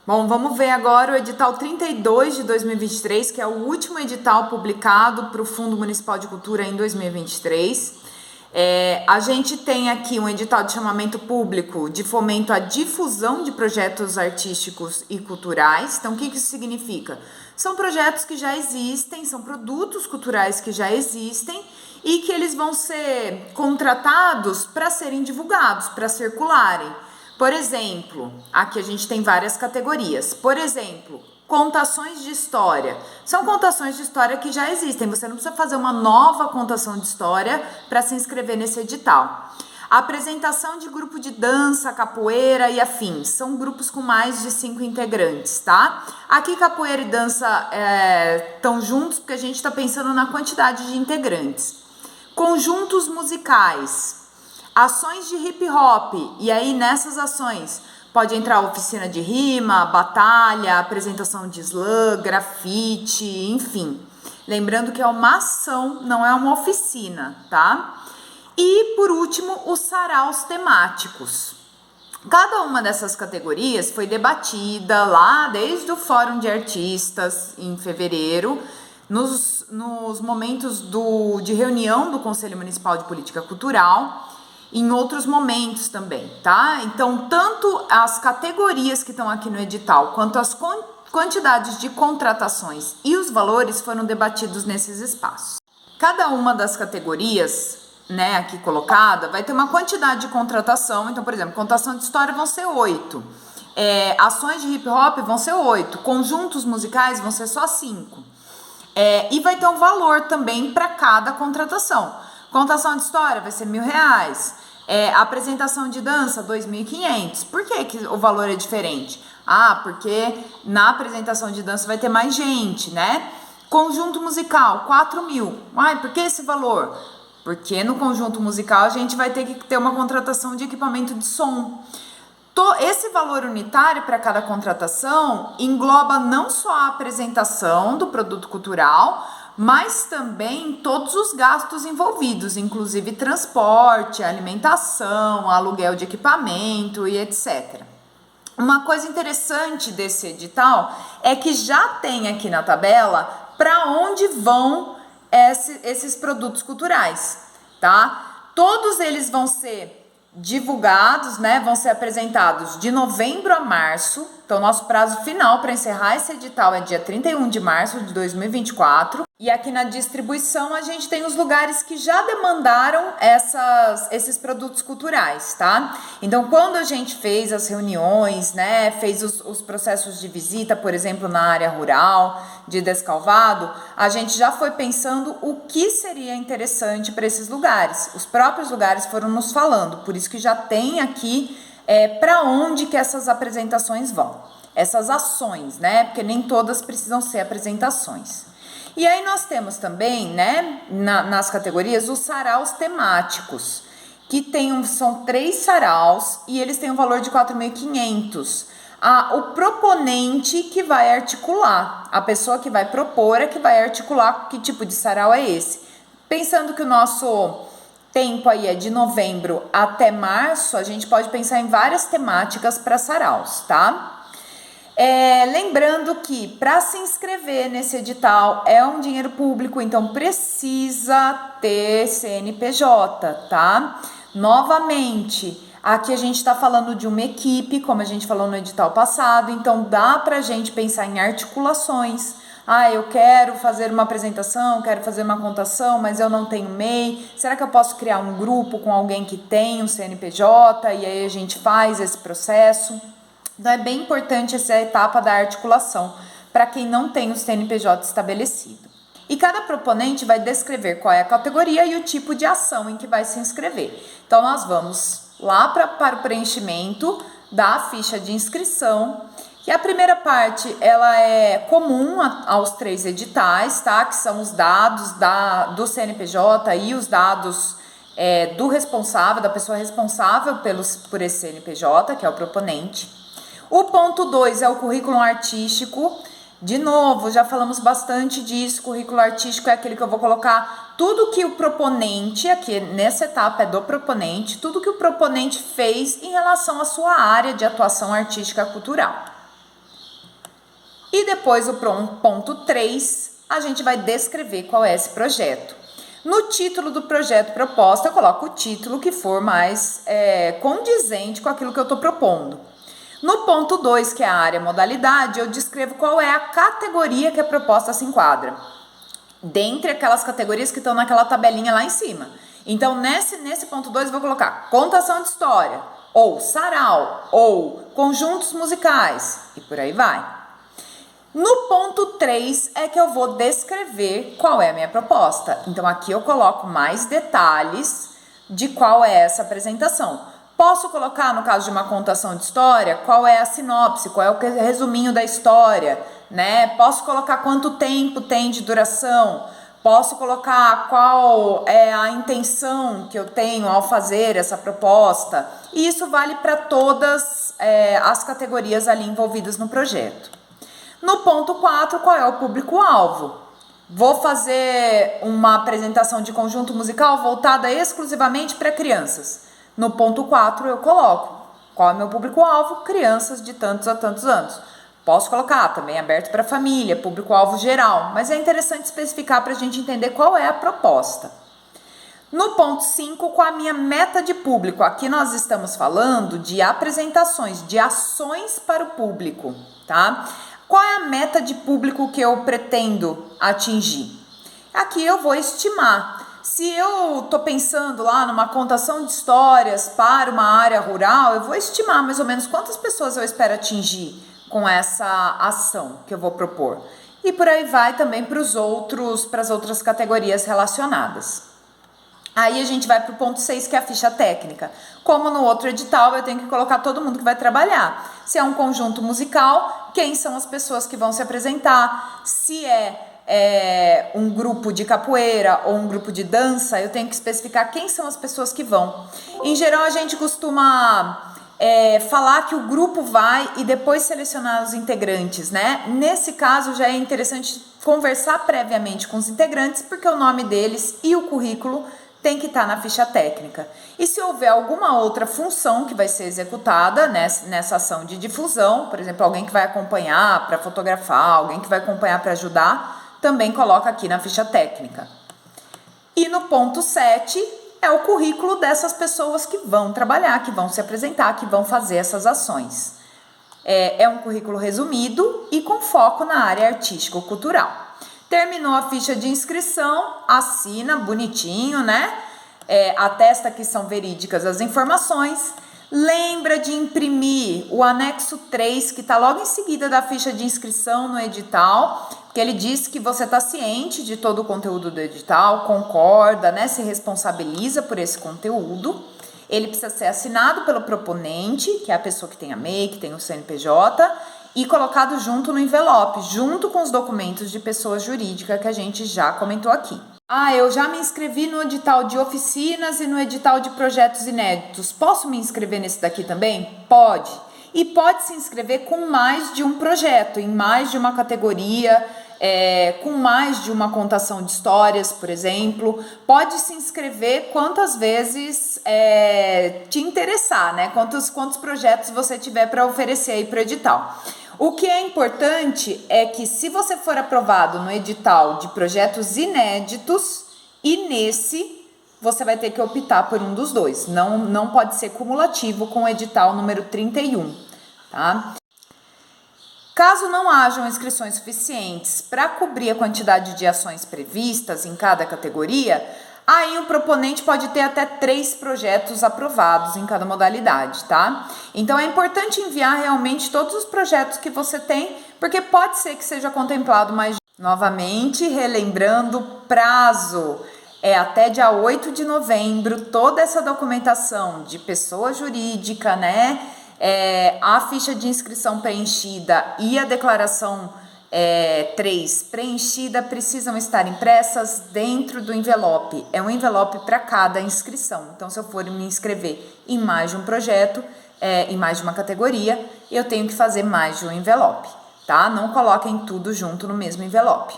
Bom, vamos ver agora o edital 32 de 2023, que é o último edital publicado para o Fundo Municipal de Cultura em 2023. A gente tem aqui um edital de chamamento público de fomento à difusão de projetos artísticos e culturais. Então, o que isso significa? São projetos que já existem, são produtos culturais que já existem e que eles vão ser contratados para serem divulgados, para circularem. Por exemplo, aqui a gente tem várias categorias. Por exemplo, contações de história. São contações de história que já existem. Você não precisa fazer uma nova contação de história para se inscrever nesse edital. Apresentação de grupo de dança, capoeira e afins. São grupos com mais de 5 integrantes, tá? Aqui capoeira e dança estão juntos porque a gente está pensando na quantidade de integrantes. Conjuntos musicais. Ações de hip hop, e aí nessas ações pode entrar oficina de rima, batalha, apresentação de slam, grafite, enfim. Lembrando que é uma ação, não é uma oficina, tá? E por último, os saraus temáticos. Cada uma dessas categorias foi debatida lá desde o Fórum de Artistas em fevereiro, nos momentos de reunião do Conselho Municipal de Política Cultural, em outros momentos também, tá? Então, tanto as categorias que estão aqui no edital, quanto as quantidades de contratações e os valores foram debatidos nesses espaços. Cada uma das categorias, né, aqui colocada, vai ter uma quantidade de contratação. Então, por exemplo, contação de história vão ser 8. Ações de hip hop vão ser 8. Conjuntos musicais vão ser só 5. E vai ter um valor também para cada contratação. Contação de história vai ser R$1.000. Apresentação de dança, R$2.500. Por que o valor é diferente? Porque na apresentação de dança vai ter mais gente, né? Conjunto musical, R$4.000. Por que esse valor? Porque no conjunto musical a gente vai ter que ter uma contratação de equipamento de som. Esse valor unitário para cada contratação engloba não só a apresentação do produto cultural, mas também todos os gastos envolvidos, inclusive transporte, alimentação, aluguel de equipamento e etc. Uma coisa interessante desse edital é que já tem aqui na tabela para onde vão esses produtos culturais, tá? Todos eles vão ser divulgados, né? Vão ser apresentados de novembro a março. Então, nosso prazo final para encerrar esse edital é dia 31 de março de 2024. E aqui na distribuição a gente tem os lugares que já demandaram esses produtos culturais, tá? Então, quando a gente fez as reuniões, né, fez os processos de visita, por exemplo, na área rural de Descalvado, a gente já foi pensando o que seria interessante para esses lugares. Os próprios lugares foram nos falando, por isso que já tem aqui para onde que essas apresentações vão. Essas ações, né? Porque nem todas precisam ser apresentações. E aí nós temos também, né, nas categorias, os saraus temáticos, que são 3 saraus e eles têm um valor de R$4.500. O proponente que vai articular, a pessoa que vai propor é que vai articular que tipo de sarau é esse. Pensando que o nosso tempo aí é de novembro até março, a gente pode pensar em várias temáticas para saraus, tá? Lembrando que para se inscrever nesse edital é um dinheiro público, então precisa ter CNPJ, tá? Novamente, aqui a gente está falando de uma equipe, como a gente falou no edital passado, então dá para a gente pensar em articulações. Eu quero fazer uma apresentação, quero fazer uma contação, mas eu não tenho MEI. Será que eu posso criar um grupo com alguém que tem um CNPJ e aí a gente faz esse processo? Então, é bem importante essa etapa da articulação para quem não tem o CNPJ estabelecido. E cada proponente vai descrever qual é a categoria e o tipo de ação em que vai se inscrever. Então, nós vamos lá para o preenchimento da ficha de inscrição. E a primeira parte, ela é comum aos 3 editais, tá? Que são os dados do CNPJ e os dados do responsável, da pessoa responsável por esse CNPJ, que é o proponente. O ponto 2 é o currículo artístico. De novo, já falamos bastante disso. Currículo artístico é aquele que eu vou colocar tudo que o proponente, aqui nessa etapa é do proponente, tudo que o proponente fez em relação à sua área de atuação artística cultural. E depois o ponto 3, a gente vai descrever qual é esse projeto. No título do projeto proposta, eu coloco o título que for mais condizente com aquilo que eu estou propondo. No ponto 2, que é a área modalidade, eu descrevo qual é a categoria que a proposta se enquadra, dentre aquelas categorias que estão naquela tabelinha lá em cima. Então, nesse ponto 2, eu vou colocar contação de história, ou sarau, ou conjuntos musicais, e por aí vai. No ponto 3 é que eu vou descrever qual é a minha proposta. Então, aqui eu coloco mais detalhes de qual é essa apresentação. Posso colocar, no caso de uma contação de história, qual é a sinopse, qual é o resuminho da história, né? Posso colocar quanto tempo tem de duração, posso colocar qual é a intenção que eu tenho ao fazer essa proposta. E isso vale para todas as categorias ali envolvidas no projeto. No ponto 4, qual é o público-alvo? Vou fazer uma apresentação de conjunto musical voltada exclusivamente para crianças. No ponto 4, eu coloco qual é o meu público-alvo? Crianças de tantos a tantos anos. Posso colocar também aberto para família, público-alvo geral, mas é interessante especificar para a gente entender qual é a proposta. No ponto 5, com a minha meta de público, aqui nós estamos falando de apresentações, de ações para o público, tá? Qual é a meta de público que eu pretendo atingir? Aqui eu vou estimar. Se eu estou pensando lá numa contação de histórias para uma área rural, eu vou estimar mais ou menos quantas pessoas eu espero atingir com essa ação que eu vou propor. E por aí vai também para as outras categorias relacionadas. Aí a gente vai para o ponto 6, que é a ficha técnica. Como no outro edital, eu tenho que colocar todo mundo que vai trabalhar. Se é um conjunto musical, quem são as pessoas que vão se apresentar? Se é um grupo de capoeira ou um grupo de dança, eu tenho que especificar quem são as pessoas que vão. Em geral, a gente costuma falar que o grupo vai e depois selecionar os integrantes, né? Nesse caso, já é interessante conversar previamente com os integrantes, porque o nome deles e o currículo tem que estar na ficha técnica. E se houver alguma outra função que vai ser executada nessa ação de difusão, por exemplo, alguém que vai acompanhar para fotografar, alguém que vai acompanhar para ajudar, também coloca aqui na ficha técnica. E no ponto 7 é o currículo dessas pessoas que vão trabalhar, que vão se apresentar, que vão fazer essas ações. É um currículo resumido e com foco na área artístico-cultural. Terminou a ficha de inscrição, assina bonitinho, né? Atesta que são verídicas as informações. Lembra de imprimir o anexo 3, que está logo em seguida da ficha de inscrição no edital, que ele diz que você está ciente de todo o conteúdo do edital, concorda, né? Se responsabiliza por esse conteúdo. Ele precisa ser assinado pelo proponente, que é a pessoa que tem a MEI, que tem o CNPJ, e colocado junto no envelope, junto com os documentos de pessoa jurídica que a gente já comentou aqui. Eu já me inscrevi no edital de oficinas e no edital de projetos inéditos. Posso me inscrever nesse daqui também? Pode. E pode se inscrever com mais de um projeto, em mais de uma categoria, com mais de uma contação de histórias, por exemplo. Pode se inscrever quantas vezes te interessar, né? Quantos projetos você tiver para oferecer aí para o edital. O que é importante é que, se você for aprovado no edital de projetos inéditos, e nesse você vai ter que optar por um dos dois. Não pode ser cumulativo com o edital número 31, tá? Caso não hajam inscrições suficientes para cobrir a quantidade de ações previstas em cada categoria, aí o proponente pode ter até 3 projetos aprovados em cada modalidade, tá? Então é importante enviar realmente todos os projetos que você tem, porque pode ser que seja contemplado mais. Novamente, relembrando, prazo é até dia 8 de novembro, toda essa documentação de pessoa jurídica, né? A ficha de inscrição preenchida e a declaração 3 preenchida precisam estar impressas dentro do envelope. É um envelope para cada inscrição. Então, se eu for me inscrever em mais de um projeto, em mais de uma categoria, eu tenho que fazer mais de um envelope, tá? Não coloquem tudo junto no mesmo envelope.